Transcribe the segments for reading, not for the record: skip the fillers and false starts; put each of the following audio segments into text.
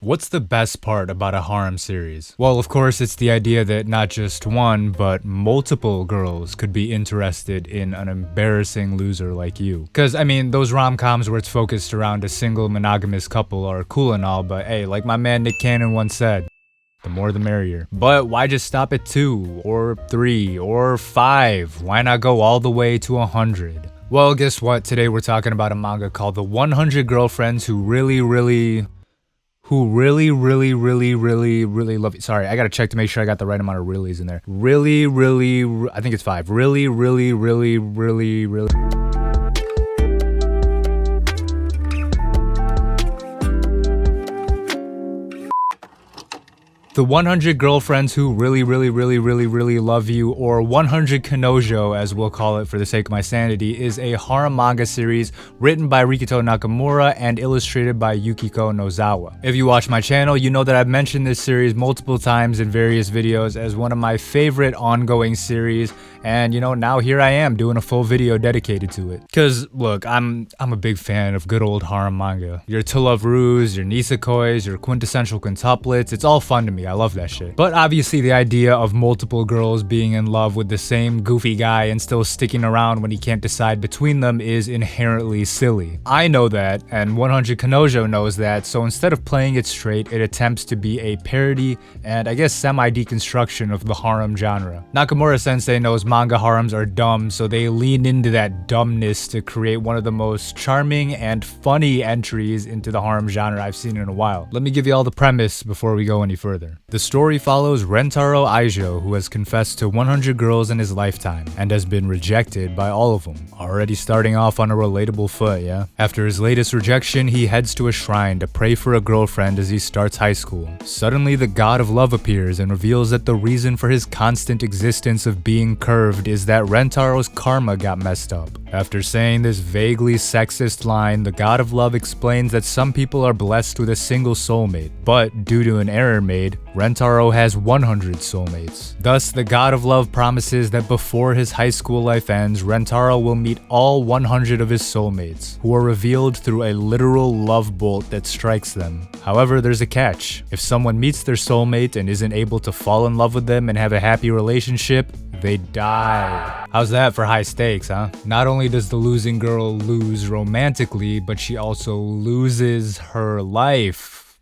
What's the best part about a harem series? Well, of course, it's the idea that not just one, but multiple girls could be interested in an embarrassing loser like you. Cause, I mean, those rom-coms where it's focused around a single monogamous couple are cool and all, but hey, like my man Nick Cannon once said, the more the merrier. But why just stop at 2, or 3, or 5? Why not go all the way to 100? Well, guess what? Today we're talking about a manga called The 100 Girlfriends Who Really love you. Sorry, I gotta check to make sure I got the right amount of reallys in there. I think it's 5. Really. The 100 Girlfriends Who Really Love You, or 100 Kanojo as we'll call it for the sake of my sanity, is a harem manga series written by Rikito Nakamura and illustrated by Yukiko Nozawa. If you watch my channel, you know that I've mentioned this series multiple times in various videos as one of my favorite ongoing series, and you know, now here I am doing a full video dedicated to it. Cause look, I'm a big fan of good old harem manga. Your To Love Rus, your Nisekois, your quintessential quintuplets, it's all fun to me. I love that shit. But obviously the idea of multiple girls being in love with the same goofy guy and still sticking around when he can't decide between them is inherently silly. I know that, and 100 Kanojo knows that, so instead of playing it straight, it attempts to be a parody and I guess semi-deconstruction of the harem genre. Nakamura-sensei knows manga harems are dumb, so they lean into that dumbness to create one of the most charming and funny entries into the harem genre I've seen in a while. Let me give you all the premise before we go any further. The story follows Rentaro Aijo, who has confessed to 100 girls in his lifetime and has been rejected by all of them, already starting off on a relatable foot, yeah? After his latest rejection, he heads to a shrine to pray for a girlfriend as he starts high school. Suddenly, the god of love appears and reveals that the reason for his constant existence of being curved is that Rentaro's karma got messed up. After saying this vaguely sexist line, the god of love explains that some people are blessed with a single soulmate, but due to an error made, Rentaro has 100 soulmates. Thus, the god of love promises that before his high school life ends, Rentaro will meet all 100 of his soulmates, who are revealed through a literal love bolt that strikes them. However, there's a catch. If someone meets their soulmate and isn't able to fall in love with them and have a happy relationship, they die. How's that for high stakes, huh? Not only does the losing girl lose romantically, but she also loses her life.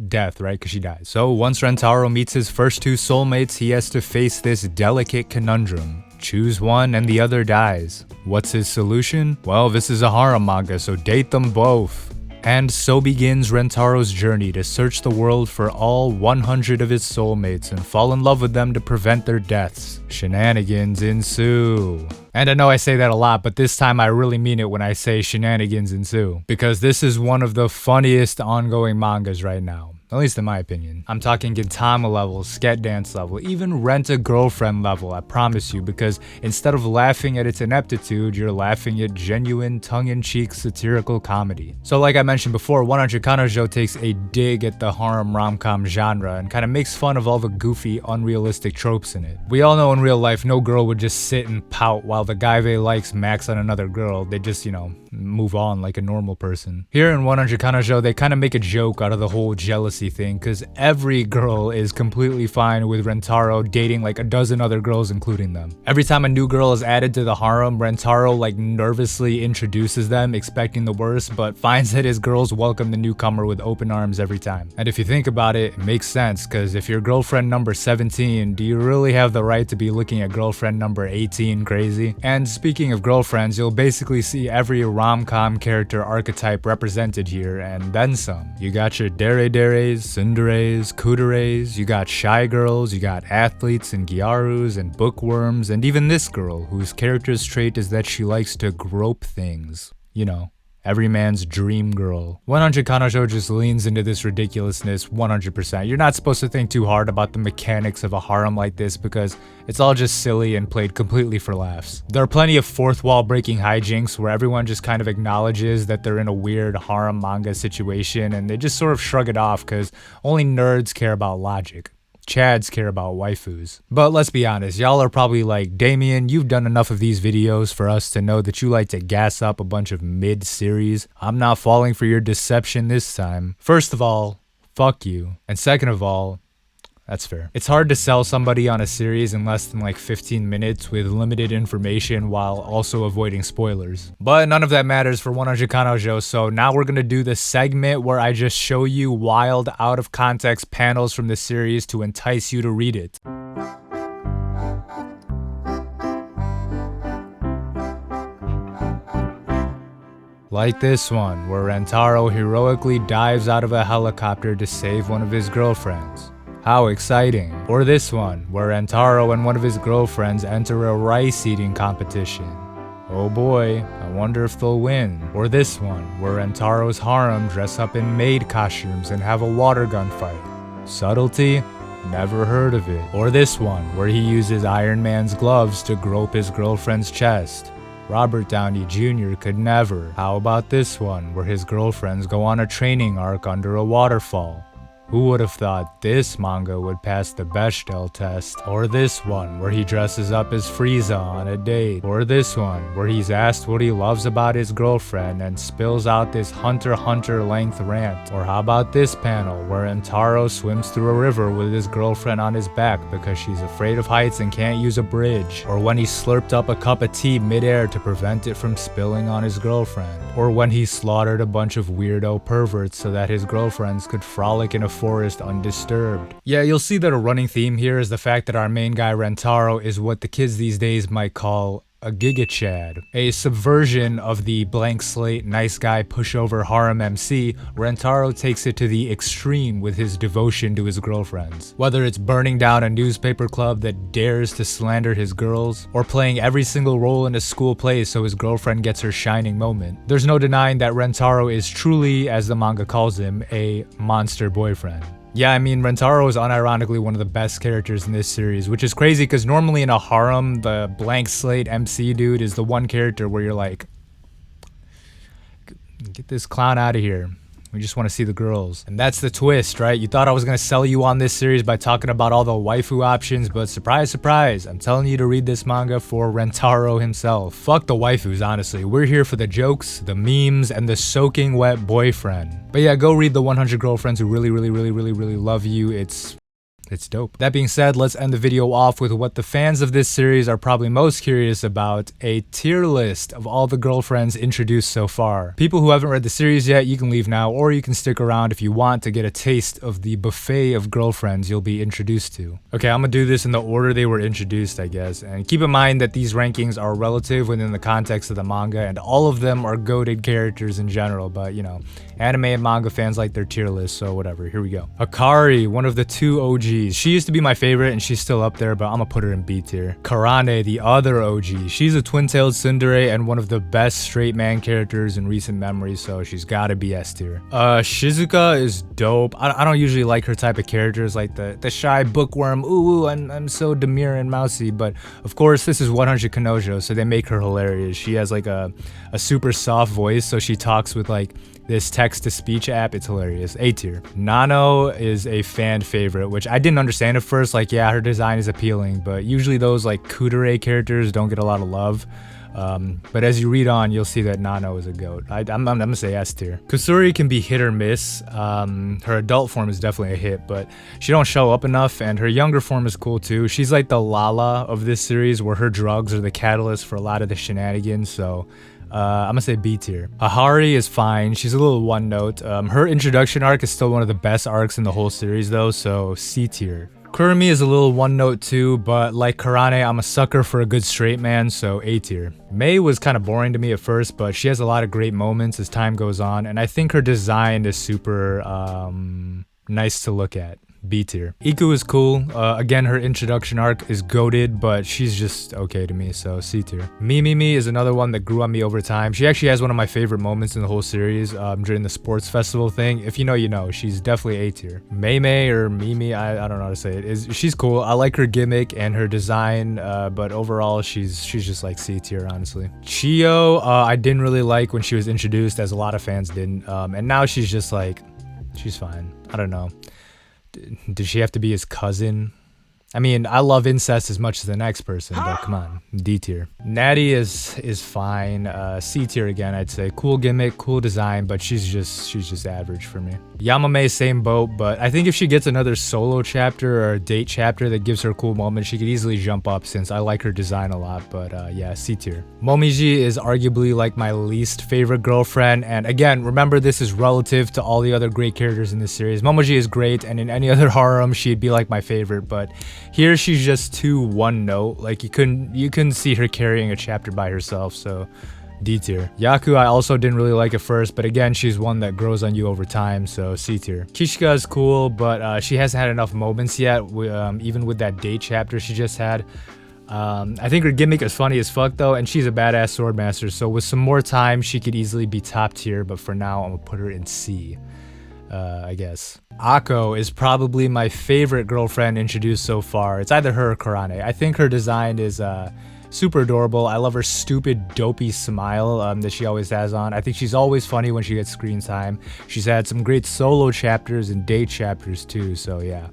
Death, right? Because she dies. So once Rentaro meets his first 2 soulmates, he has to face this delicate conundrum. Choose one and the other dies. What's his solution? Well, this is a harem manga, so date them both. And so begins Rentaro's journey to search the world for all 100 of his soulmates and fall in love with them to prevent their deaths. Shenanigans ensue. And I know I say that a lot, but this time I really mean it when I say shenanigans ensue. Because this is one of the funniest ongoing mangas right now. At least in my opinion. I'm talking Gintama level, Sket Dance level, even Rent a Girlfriend level, I promise you, because instead of laughing at its ineptitude, you're laughing at genuine, tongue-in-cheek satirical comedy. So like I mentioned before, 100 Kanojo takes a dig at the harem rom-com genre and kind of makes fun of all the goofy, unrealistic tropes in it. We all know in real life, no girl would just sit and pout while the guy they likes max on another girl. They just, you know, move on like a normal person. Here in 100 Kanojo, they kind of make a joke out of the whole jealousy thing, because every girl is completely fine with Rentaro dating like a dozen other girls, including them. Every time a new girl is added to the harem, Rentaro like nervously introduces them, expecting the worst, but finds that his girls welcome the newcomer with open arms every time. And if you think about it, it makes sense, because if you're girlfriend number 17, do you really have the right to be looking at girlfriend number 18 crazy? And speaking of girlfriends, you'll basically see every rom-com character archetype represented here, and then some. You got your dere-deres, tsunderes, kuderes, you got shy girls, you got athletes and gyarus and bookworms, and even this girl, whose character's trait is that she likes to grope things. You know, every man's dream girl. 100 Kanojo just leans into this ridiculousness 100%. You're not supposed to think too hard about the mechanics of a harem like this because it's all just silly and played completely for laughs. There are plenty of fourth wall breaking hijinks where everyone just kind of acknowledges that they're in a weird harem manga situation and they just sort of shrug it off because only nerds care about logic. Chads care about waifus. But let's be honest, y'all are probably like, Damian, you've done enough of these videos for us to know that you like to gas up a bunch of mid-series. I'm not falling for your deception this time. First of all, fuck you. And second of all, that's fair. It's hard to sell somebody on a series in less than like 15 minutes with limited information while also avoiding spoilers. But none of that matters for 100 Kanojo, so now we're gonna do the segment where I just show you wild, out of context panels from the series to entice you to read it. Like this one, where Rentaro heroically dives out of a helicopter to save one of his girlfriends. How exciting. Or this one, where Rentaro and one of his girlfriends enter a rice eating competition. Oh boy, I wonder if they'll win. Or this one, where Rentaro's harem dress up in maid costumes and have a water gun fight. Subtlety? Never heard of it. Or this one, where he uses Iron Man's gloves to grope his girlfriend's chest. Robert Downey Jr. could never. How about this one, where his girlfriends go on a training arc under a waterfall? Who would have thought this manga would pass the Bechdel test? Or this one, where he dresses up as Frieza on a date? Or this one, where he's asked what he loves about his girlfriend and spills out this Hunter x Hunter length rant? Or how about this panel, where Rentaro swims through a river with his girlfriend on his back because she's afraid of heights and can't use a bridge? Or when he slurped up a cup of tea midair to prevent it from spilling on his girlfriend? Or when he slaughtered a bunch of weirdo perverts so that his girlfriends could frolic in a forest undisturbed. Yeah, you'll see that a running theme here is the fact that our main guy Rentaro is what the kids these days might call a Giga Chad, a subversion of the blank slate nice guy pushover harem MC. Rentaro takes it to the extreme with his devotion to his girlfriends. Whether it's burning down a newspaper club that dares to slander his girls, or playing every single role in a school play so his girlfriend gets her shining moment, there's no denying that Rentaro is truly, as the manga calls him, a monster boyfriend. Yeah, I mean, Rentaro is unironically one of the best characters in this series, which is crazy because normally in a harem, the blank slate MC dude is the one character where you're like, get this clown out of here. We just want to see the girls. And that's the twist, right? You thought I was going to sell you on this series by talking about all the waifu options, but surprise, surprise, I'm telling you to read this manga for Rentaro himself. Fuck the waifus, honestly. We're here for the jokes, the memes, and the soaking wet boyfriend. But yeah, go read the 100 Girlfriends Who Really Love You. It's dope. That being said, let's end the video off with what the fans of this series are probably most curious about, a tier list of all the girlfriends introduced so far. People who haven't read the series yet, you can leave now, or you can stick around if you want to get a taste of the buffet of girlfriends you'll be introduced to. Okay, I'm gonna do this in the order they were introduced, I guess, and keep in mind that these rankings are relative within the context of the manga, and all of them are goated characters in general, but you know, anime and manga fans like their tier list, so whatever, here we go. Akari, one of the two OGs. She used to be my favorite and she's still up there, but I'm gonna put her in B tier. Karane, the other OG. She's a twin-tailed tsundere and one of the best straight man characters in recent memory, so she's gotta be S tier. Shizuka is dope. I don't usually like her type of characters, like the shy bookworm, ooh, I'm so demure and mousy, but of course this is 100 Kanojo, so they make her hilarious. She has like a super soft voice, so she talks with like this text-to-speech app. It's hilarious. A tier. Nano is a fan favorite, which I didn't understand at first. Like, yeah, her design is appealing, but usually those like kudere characters don't get a lot of love. But as you read on, you'll see that Nano is a goat. I'm gonna say S tier. Kusuri can be hit or miss. Her adult form is definitely a hit, but she don't show up enough, and her younger form is cool too. She's like the Lala of this series, where her drugs are the catalyst for a lot of the shenanigans, so I'm gonna say B tier. Ahari is fine. She's a little one note. Her introduction arc is still one of the best arcs in the whole series though, so C tier. Kurumi is a little one note too, but like Karane, I'm a sucker for a good straight man, so A tier. Mei was kind of boring to me at first, but she has a lot of great moments as time goes on, and I think her design is super nice to look at. B tier. Iku is cool. Again, her introduction arc is goated, but she's just okay to me, so C tier. Mimimi is another one that grew on me over time. She actually has one of my favorite moments in the whole series during the sports festival thing. If you know, you know. She's definitely A tier. Mei or Mimi, I don't know how to say it. She's cool. I like her gimmick and her design, but overall, she's just like C tier, honestly. Chio, I didn't really like when she was introduced, as a lot of fans didn't, and now she's just like, she's fine. I don't know. Did she have to be his cousin? I mean, I love incest as much as the next person, but come on, D tier. Natty is fine. C tier again, I'd say. Cool gimmick, cool design, but she's just average for me. Yamame, same boat, but I think if she gets another solo chapter or a date chapter that gives her a cool moment, she could easily jump up since I like her design a lot, but yeah, C tier. Momiji is arguably like my least favorite girlfriend, and again, remember this is relative to all the other great characters in this series. Momiji is great, and in any other harem, she'd be like my favorite, but here she's just too one note. Like you couldn't see her carrying a chapter by herself, so D tier. Yaku I also didn't really like at first, but again she's one that grows on you over time, so C tier. Kishika is cool, but she hasn't had enough moments yet, even with that date chapter she just had. I think her gimmick is funny as fuck though, and she's a badass swordmaster, so with some more time she could easily be top tier, but for now I'm gonna put her in C. I guess. Ako is probably my favorite girlfriend introduced so far. It's either her or Karane. I think her design is super adorable. I love her stupid dopey smile that she always has on. I think she's always funny when she gets screen time. She's had some great solo chapters and date chapters too, so yeah.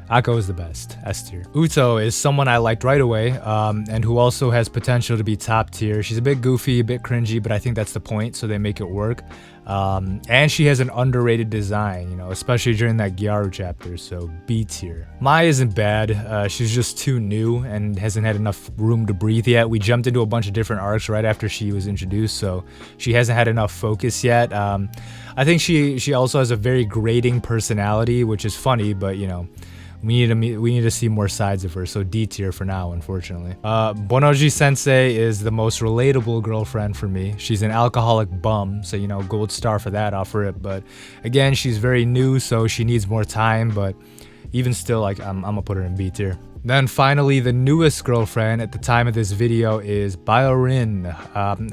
Ako is the best, S tier. Uto is someone I liked right away, and who also has potential to be top tier. She's a bit goofy, a bit cringy, but I think that's the point, so they make it work. And she has an underrated design, you know, especially during that Gyaru chapter, so B tier. Mai isn't bad, she's just too new and hasn't had enough room to breathe yet. We jumped into a bunch of different arcs right after she was introduced, so she hasn't had enough focus yet. I think she also has a very grating personality, which is funny, but you know, we need to see more sides of her, so D tier for now, unfortunately. Bonoji Sensei is the most relatable girlfriend for me. She's an alcoholic bum, so you know, gold star for that, offer it. But again, she's very new, so she needs more time. But even still, like I'm gonna put her in B tier. Then finally, the newest girlfriend at the time of this video is Biorin.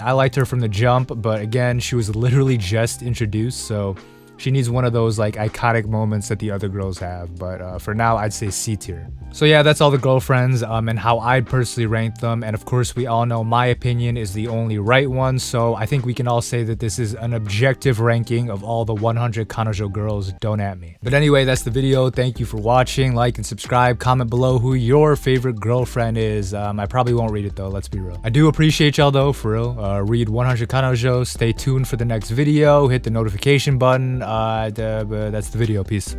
I liked her from the jump, but again, she was literally just introduced, so she needs one of those like iconic moments that the other girls have, but for now I'd say C tier. So yeah, that's all the girlfriends and how I'd personally rank them, and of course we all know my opinion is the only right one, so I think we can all say that this is an objective ranking of all the 100 Kanojo girls, don't at me. But anyway, that's the video. Thank you for watching. Like and subscribe, comment below who your favorite girlfriend is. I probably won't read it though, let's be real. I do appreciate y'all though, for real. Read 100 Kanojo, stay tuned for the next video, hit the notification button. That's the video. Peace.